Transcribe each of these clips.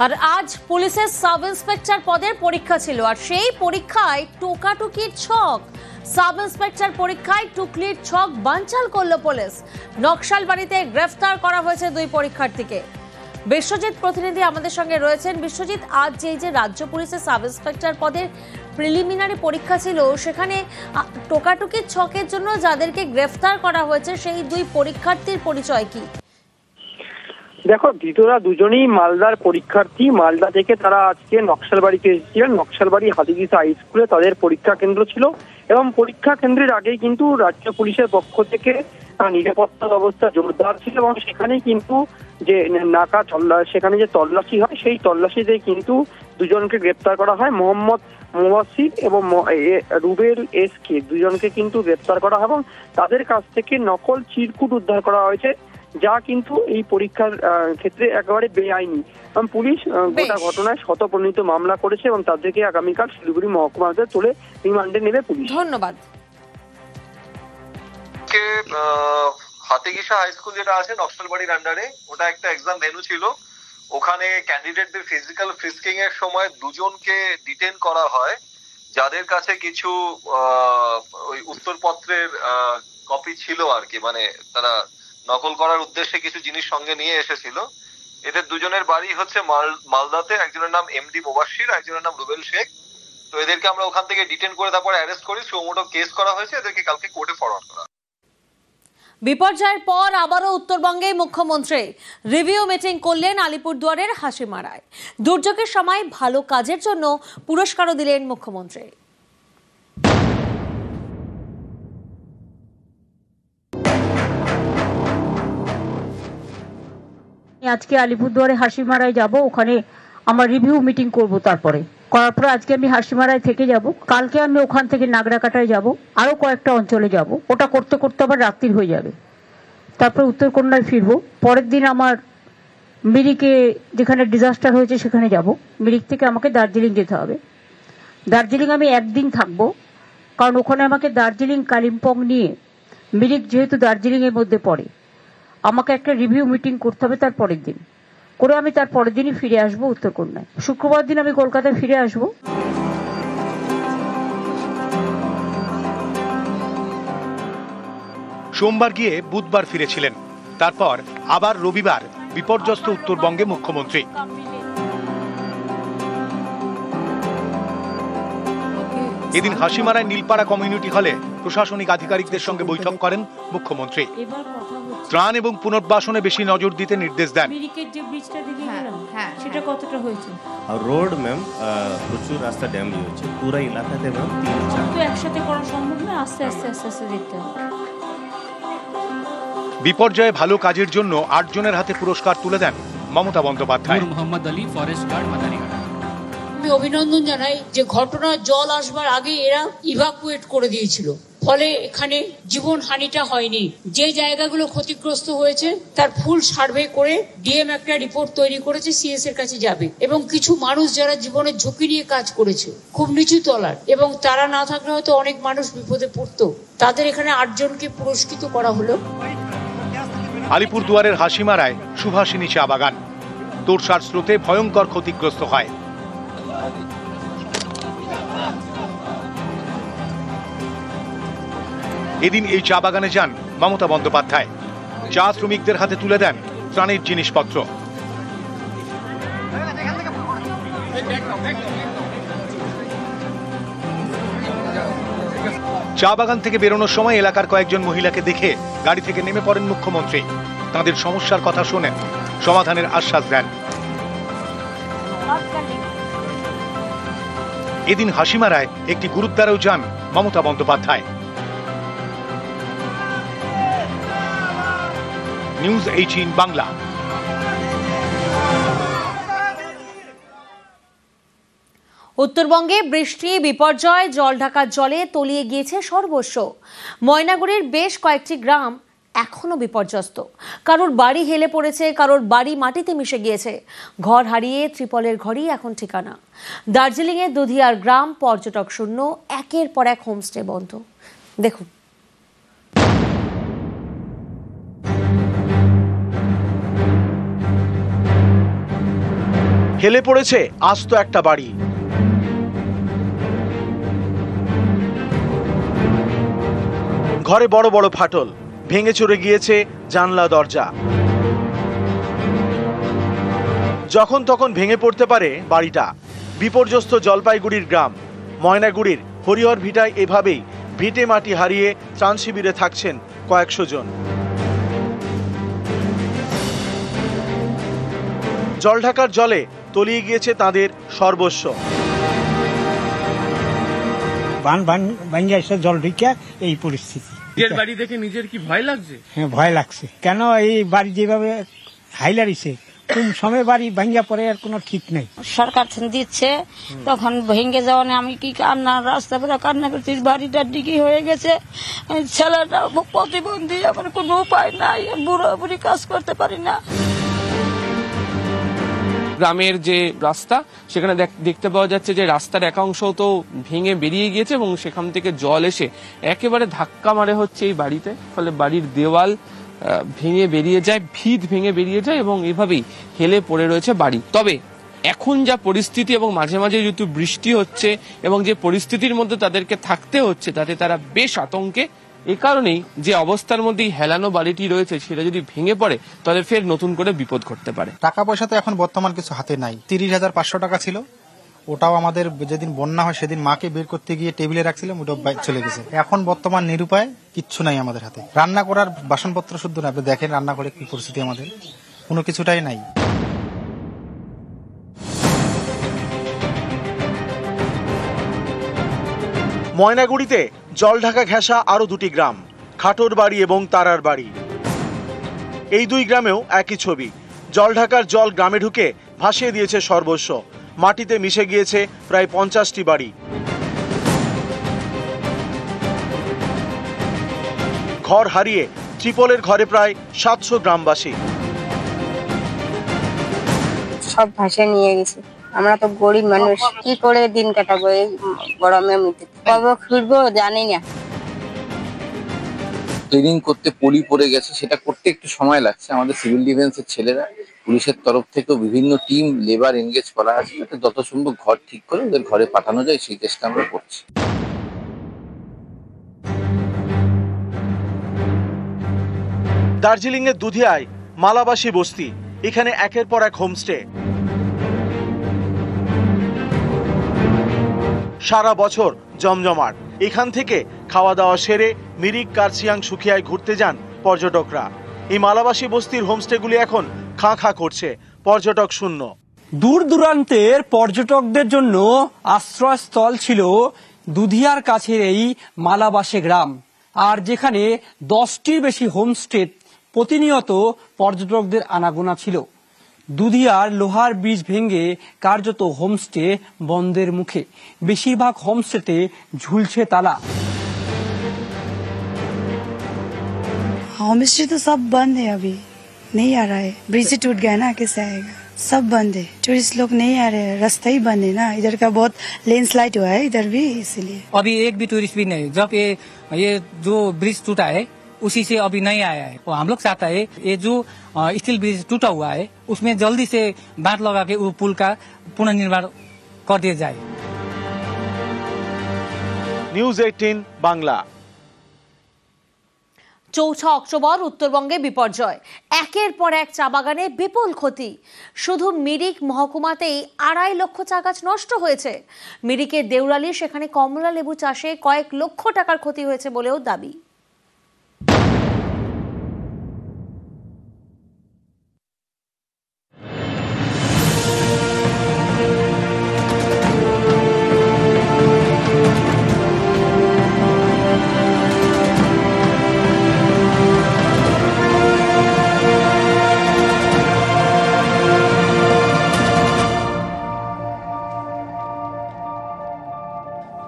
আর আজ পুলিশের sub inspector পদের পরীক্ষা ছিল, আর সেই পরীক্ষায় টোকাটুকির ছক। সাব ইন্সপেক্টর পরীক্ষায় টুকলির ছক বানচাল করলো পুলিশ। নকশালবাড়িতে গ্রেফতার করা হয়েছে দুই পরীক্ষার্থীকে। বিশ্বজিৎ প্রতিনিধি আমাদের সঙ্গে রয়েছেন। বিশ্বজিৎ, আজ যে রাজ্য পুলিশের সাব ইন্সপেক্টর পদের প্রিলিমিনারি পরীক্ষা ছিল, সেখানে টোকাটুকির ছকের জন্য যাদেরকে গ্রেফতার করা হয়েছে সেই দুই পরীক্ষার্থীর পরিচয় কি? দেখো, ধৃতরা দুজনেই মালদার পরীক্ষার্থী। মালদা থেকে তারা আজকে নকশালবাড়িতে এসেছিলেন। নকশালবাড়ি হাতিগিসা হাই স্কুলে তাদের পরীক্ষা কেন্দ্র ছিল এবং পরীক্ষা কেন্দ্রের আগেই কিন্তু রাজ্য পুলিশের পক্ষ থেকে নিরাপত্তা ব্যবস্থা জোরদার ছিল এবং সেখানে কিন্তু যে সেখানে যে তল্লাশি হয়, সেই তল্লাশিতে কিন্তু দুজনকে গ্রেপ্তার করা হয়। মোহাম্মদ মুবাসির এবং রুবেল এসকে দুজনকে কিন্তু গ্রেপ্তার করা হয় এবং তাদের কাছ থেকে নকল চিরকুট উদ্ধার করা হয়েছে, যা কিন্তু এই পরীক্ষার ক্ষেত্রে একেবারে বেআইনি। পুলিশ গোটা ঘটনায় শতপ্রণীত মামলা করেছে এবং তাদেরকে আগামীকাল শিলিগুড়ি মহকুমা আদালতে তুলে রিমান্ডে নেবে পুলিশ। ধন্যবাদ। হাতিগিসা হাই স্কুল যেটা আছে নকশালবাড়ির আন্ডারে, ওটা একটা এক্সাম ভেন্যু ছিল। ওখানে ক্যান্ডিডেটদের ফিজিক্যাল ফ্রিস্কিং এর সময় দুজনকে ডিটেন করা হয়, যাদের কাছে কিছু ওই উত্তরপত্রের কপি ছিল আর কি, মানে তারা নকল করার উদ্দেশ্যে কিছু জিনিস সঙ্গে নিয়ে এসেছিল। এদের দুজনের বাড়ি হচ্ছে মালদাতে। একজনের নাম এমডি মুবাসির, একজনের নাম রুবেল শেখ। তো এদেরকে আমরা ওখান থেকে ডিটেন করে তারপরে অ্যারেস্ট করি, সুমোটো কেস করা হয়েছে। এদেরকে কালকে কোর্টে ফরওয়ার্ড করা। বিপর্যয়ের পর আবারও উত্তরবঙ্গে মুখ্যমন্ত্রী রিভিউ মিটিং করলেন আলিপুরদুয়ারের হাসিমারায়। দুর্যোগের সময় ভালো কাজের জন্য পুরস্কারও দিলেন মুখ্যমন্ত্রী। আজকে আলিপুরদুয়ারে হাসিমারায় যাব, ওখানে আমার রিভিউ মিটিং করব। তারপরে করার পর আজকে আমি হাসিমারায় থেকে যাব, কালকে আমি ওখান থেকে নাগরাকাটায় যাব, আরো কয়েকটা অঞ্চলে যাব। ওটা করতে করতে আবার রাত্রি হয়ে যাবে, তারপর উত্তরকন্যায় ফিরবো। পরের দিন আমার মিরিকে, যেখানে ডিজাস্টার হয়েছে সেখানে যাব। মিরিক থেকে আমাকে দার্জিলিং যেতে হবে। দার্জিলিং আমি একদিন থাকবো, কারণ ওখানে আমাকে দার্জিলিং কালিম্পং নিয়ে, মিরিক যেহেতু দার্জিলিং এর মধ্যে পড়ে, আমাকে একটা রিভিউ মিটিং করতে হবে তার পরের দিন করে। আমি তার পরের দিনই ফিরে আসবো উত্তরকন্যায়। শুক্রবার দিন আমি কলকাতায় ফিরে আসবো। সোমবার গিয়ে বুধবার ফিরেছিলেন, তারপর আবার রবিবার বিপর্যস্ত উত্তরবঙ্গে মুখ্যমন্ত্রী। এদিন হাসিমারায় নীলপাড়া কমিউনিটি হলে প্রশাসনিক আধিকারিকদের সঙ্গে বৈঠক করেন মুখ্যমন্ত্রী। ত্রাণ এবং পুনর্বাসনে বেশি নজর দিতে নির্দেশ দেন। সেটা কতটা হয়েছে? রোড ম্যাম প্রচুর রাস্তা ড্যামেজ হয়েছে পুরো এলাকাতে ম্যাম। 3-4 তো একসাথে করা সম্ভব না, আস্তে আস্তে আস্তে আস্তে দেখতে হবে। বিপর্যয়ে ভালো কাজের জন্য 8 জনের হাতে পুরস্কার তুলে দেন মমতা বন্দ্যোপাধ্যায়। Mohammad Ali, forest guard, Madarihat. আমি অভিনন্দন জানাই যে ঘটনার জল আসবার আগে এরা ইভাকুয়েট করে দিয়েছিল, ফলে এখানে জীবন হানিটা হয়নি। যে জায়গাগুলো ক্ষতিগ্রস্ত হয়েছে তার ফুল সার্ভে করে ডিএম একটা রিপোর্ট তৈরি করেছে, সিএস এর কাছে যাবে। এবং কিছু মানুষ যারা জীবনের ঝুঁকি নিয়ে কাজ করেছে, খুব নিচু তলার, এবং তারা না থাকলে হয়তো অনেক মানুষ বিপদে পড়তো, তাদের এখানে 8 জনকে পুরস্কৃত করা হলো। আলিপুরদুয়ারের হাসিমারায় সুভাষিনী চা বাগান তোরসার স্রোতে ভয়ঙ্কর ক্ষতিগ্রস্ত হয়। এদিন এই চা বাগানে যান মমতা বন্দ্যোপাধ্যায়। চা শ্রমিকদের হাতে তুলে দেন ত্রাণের জিনিসপত্র। চা বাগান থেকে বেরোনোর সময় এলাকার কয়েকজন মহিলাকে দেখে গাড়ি থেকে নেমে পড়েন মুখ্যমন্ত্রী। তাদের সমস্যার কথা শোনেন, সমাধানের আশ্বাস দেন। এদিন হাসিমারায় একটি গুরুদ্বারেও যান মমতা বন্দ্যোপাধ্যায়। নিউজ 18 বাংলা। উত্তরবঙ্গে বৃষ্টি, বিপর্যয়, জলঢাকা জলে তলিয়ে গিয়েছে সর্বস্ব। ময়নাগুড়ির বেশ কয়েকটি গ্রাম এখনো বিপর্যস্ত। কারোর বাড়ি হেলে পড়েছে, কারোর বাড়ি মাটিতে মিশে গিয়েছে। ঘর হারিয়ে ত্রিপলের ঘরই এখন ঠিকানা। দার্জিলিংয়ের দুধিয়ার গ্রাম পর্যটক শূন্য, একের পর এক হোমস্টে বন্ধ। দেখুন। হেলে পড়েছে আস্ত একটা বাড়ি। ঘরে বড় বড় ফাটল, ভেঙে চুরে গিয়েছে জানলা দরজা। যখন তখন ভেঙে পড়তে পারে বাড়িটা। বিপর্যস্ত জলপাইগুড়ির গ্রাম। ময়নাগুড়ির হরিহর ভিটায় এভাবেই ভিটে মাটি হারিয়ে ত্রাণ শিবিরে থাকছেন কয়েকশো জন। জলঢাকার জলে তলিয়ে গিয়েছে তাদের সর্বস্ব। জল ঢুকে এই পরিস্থিতি। নিজের বাড়ি দেখে নিজের কি ভয় লাগছে? হ্যাঁ, ভয় লাগছে। কেন এই বাড়ি যেভাবে হাইলারিছে, কোন সময় বাড়ি ভাঙ্গা পড়ে আর কোনো ঠিক নেই। সরকার দিচ্ছে তখন ভেঙে যাওয়া আমি কি কান্না, রাস্তা পুরো কান্না করছি। বাড়িটা ডিগি হয়ে গেছে, ছেলেটা প্রতিবন্ধী, আমার কোনো উপায় নাই, বুড়ো বুড়ি কাজ করতে পারি না। গ্রামের যে রাস্তা, সেখানে দেখতে পাওয়া যাচ্ছে যে রাস্তার এক অংশ তো ভেঙে বেরিয়ে গিয়েছে এবং সেখান থেকে জল এসে একেবারে ধাক্কা মারে হচ্ছে এই বাড়িতে। ফলে বাড়ির দেওয়াল ভেঙে বেরিয়ে যায়, ভিত ভেঙে বেরিয়ে যায় এবং এভাবেই হেলে পড়ে রয়েছে বাড়ি। তবে এখন যা পরিস্থিতি এবং মাঝে মাঝে যেহেতু বৃষ্টি হচ্ছে এবং যে পরিস্থিতির মধ্যে তাদেরকে থাকতে হচ্ছে, তাতে তারা বেশ আতঙ্কে। এই কারণেই যে অবস্থার মধ্যেই হেলানো বাড়িটি রয়েছে, সেটা যদি ভেঙে পড়ে তাহলে ফের নতুন করে বিপদ ঘটতে পারে। টাকা পয়সা তো এখন বর্তমান কিছু হাতে নাই। 30,500 টাকা ছিল, ওটাও আমাদের যেদিন বন্যা হয় সেদিন মাকে বের করতে গিয়ে টেবিলে রাখছিলাম, ওটাও চলে গেছে। এখন বর্তমান নিরুপায়, কিচ্ছু নাই আমাদের হাতে। রান্না করার বাসনপত্র শুদ্ধ না, আপনি দেখেন রান্না করে কি পরিস্থিতি, আমাদের কোনো কিছুটাই নাই। ময়নাগুড়িতে জলঢাকা ঘেঁষা আরো দুটি গ্রাম, খাটোর বাড়ি এবং তারার বাড়ি। এই দুই গ্রামেও একই ছবি। জলঢাকার জল গ্রামে ঢুকে ভাসিয়ে দিয়েছে সর্বস্ব। মাটিতে মিশে গিয়েছে প্রায় 50টি বাড়ি। ঘর হারিয়ে ত্রিপলের ঘরে প্রায় 700 গ্রামবাসী। সব ভাষা নিয়ে গেছে। আমরা তো গরিব মানুষ, কি করে দিন কাটাবো এই গরমের মধ্যে? কবে ফিরবো জানি না। ট্রেনিং করতে পলি পড়ে গেছে, সেটা করতে একটু সময় লাগছে। আমাদের সিভিল ডিফেন্সের ছেলেরা, পুলিশের তরফ থেকেও বিভিন্ন টিম লেবার এনগেজ করা আছে, যাতে যত সম্ভব ঘর ঠিক করে ওদের ঘরে পাঠানো যায়, সেই চেষ্টা আমরা করছি। দার্জিলিং এর দুধিয়ায় মালাবাসী বস্তি। এখানে একের পর এক হোমস্টে। সারা বছর জমজমাট। এখান থেকে খাওয়া দাওয়া সেরে মিরিক, কার্সিয়াং, সুখিয়ায় ঘুরতে যান পর্যটকরা। এই মালাবাসী বস্তির হোমস্টেগুলি এখন খাঁ খাঁ করছে, পর্যটক শূন্য। দূর দূরান্তের পর্যটকদের জন্য আশ্রয়স্থল ছিল দুধিয়ার কাছের এই মালাবাসী গ্রাম, আর যেখানে 10টির বেশি হোমস্টে প্রতিনিয়ত পর্যটকদের আনাগোনা ছিল। দুধিয়ার লোহার ব্রিজ ভেঙে কার্যত হোমস্টে বন্ধের মুখে। বেশিরভাগ হোমস্টেতে ঝুলছে তালা। होमस्टे तो सब बंद है, अभी नहीं आ रहा है। ब्रिज से टूट गया ना, कैसे आएगा? सब बंद है, टूरिस्ट लोग नहीं आ रहे, रास्ता ही बंद है ना। इधर का बहुत लैंडस्लाइड हुआ है इधर भी, इसलिए अभी एक भी टूरिस्ट भी नहीं। जब ये जो ब्रिज टूटा है उसी से अभी नहीं आया है। हम लोग चाहता है ये जो स्टील ब्रिज टूटा हुआ है उसमें जल्दी से बांध लगा के वो पुल का पुनर्निर्माण कर दिया जाए। নিউজ 18 বাংলা। 4 অক্টোবর উত্তরবঙ্গে বিপর্যয়। একের পর এক চা বাগানে বিপুল ক্ষতি। শুধু মিরিক মহকুমাতেই 2.5 লক্ষ চা গাছ নষ্ট হয়েছে। মিরিকের দেউরালি, সেখানে কমলা লেবু চাষে কয়েক লক্ষ টাকার ক্ষতি হয়েছে বলেও দাবি।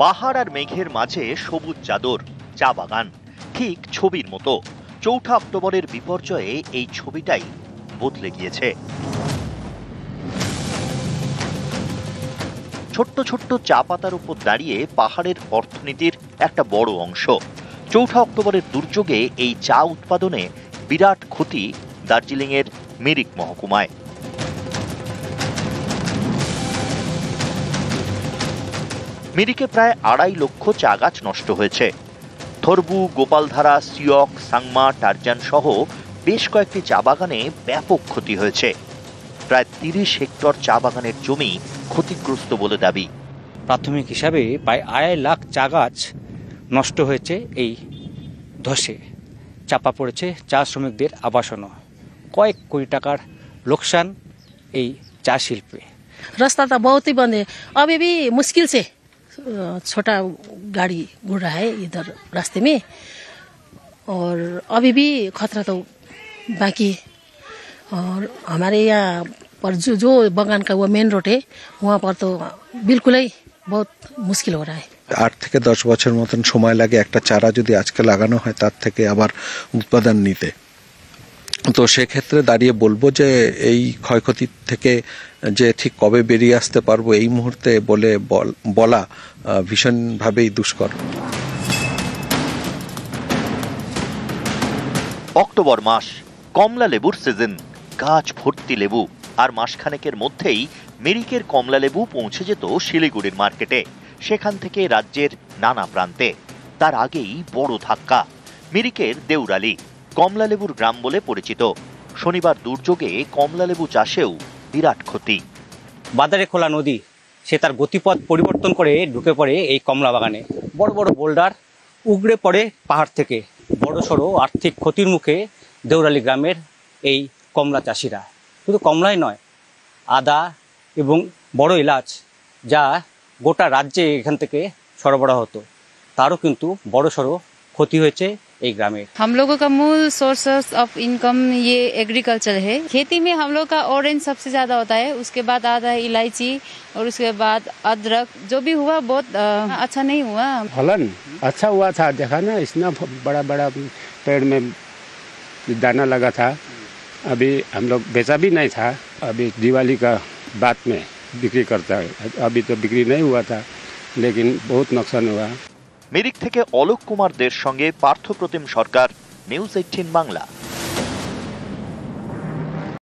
পাহাড় আর মেঘের মাঝে সবুজ চাদর, চা বাগান, ঠিক ছবির মতো। 4 অক্টোবরের বিপর্যয়ে এই ছবিটাই বদলে গিয়েছে। ছোট্ট ছোট্ট চা পাতার উপর দাঁড়িয়ে পাহাড়ের অর্থনীতির একটা বড় অংশ। 4 অক্টোবরের দুর্যোগে এই চা উৎপাদনে বিরাট ক্ষতি দার্জিলিংয়ের মিরিক মহকুমায়। মিরিকে প্রায় 2.5 লক্ষ চা গাছ নষ্ট হয়েছে। থরবু, গোপালধারা, সিয়ক, সাংমা, টারজান সহ বেশ কয়েকটি চা বাগানে ব্যাপক ক্ষতি হয়েছে। প্রায় 30 হেক্টর চা বাগানের জমি ক্ষতিগ্রস্ত বলে দাবি। প্রাথমিক হিসাবে প্রায় 2.5 লাখ চা গাছ নষ্ট হয়েছে। এই ধসে চাপা পড়েছে চা শ্রমিকদের আবাসনও। কয়েক কোটি টাকার লোকসান এই চা শিল্পে। रास्ता तो बहुत ही बंद है, अभी भी मुश्किल से छोटा गाड़ी घूर रहा है इधर रास्ते में, और अभी भी खतरा तो बाकी है। और हमारे यहाँ पर जो बगान का वो मेन रोड है वहाँ पर तो बिल्कुल ही बहुत मुश्किल हो रहा है। 8 থেকে 10 বছর মতন সময় লাগে একটা চারা যদি আজকে লাগানো হয় তার থেকে আবার উৎপাদন নিতে। তো সেক্ষেত্রে দাঁড়িয়ে বলবো যে এই ক্ষয়ক্ষতি থেকে যে ঠিক কবে বেরিয়ে আসতে পারবো এই মুহূর্তে বলা ভীষণভাবেই দুষ্কর। অক্টোবর মাস, কমলা লেবুর সিজন, গাছ ভর্তি লেবু, আর মাসখানেকের মধ্যেই মিরিকের কমলা লেবু পৌঁছে যেত শিলিগুড়ির মার্কেটে, সেখান থেকে রাজ্যের নানা প্রান্তে। তার আগেই বড় ধাক্কা, মিরিকের দেউরালি, কমলা লেবুর গ্রাম বলে পরিচিত। শনিবার দুর্যোগে কমলা লেবু চাষেও বিরাট ক্ষতি। বাজারে খোলা নদী সে তার গতিপথ পরিবর্তন করে ঢুকে পড়ে এই কমলা বাগানে। বড় বড় বোল্ডার উগড়ে পড়ে পাহাড় থেকে। বড়সড় আর্থিক ক্ষতির মুখে দেউরালি গ্রামের এই কমলা চাষিরা। শুধু কমলাই নয়, আদা এবং বড় এলাচ যা গোটা রাজ্যে এখান থেকে সরবরাহ হতো, তারও কিন্তু বড়সড় ক্ষতি হয়েছে এই গ্রামের। हम लोगों का मूल सोर्स ऑफ इनकम ये एग्रीकल्चर है। खेती में हम लोग का ऑरेंज सबसे ज्यादा होता है, उसके बाद आता है इलायची, और उसके बाद अदरक। जो भी हुआ बहुत अच्छा नहीं हुआ। फलन अच्छा हुआ था, देखा ना इतना बड़ा बड़ा पेड़ में दाना लगा था। अभी हम लोग बेचा भी नहीं था, अभी दिवाली का बाद में बिक्री करता है। अभी तो बिक्री नहीं हुआ था, लेकिन बहुत नुकसान हुआ। মিরিক থেকে অলোক কুমার দের সঙ্গে পার্থ প্রতিম সরকার, নিউজ 18 বাংলা।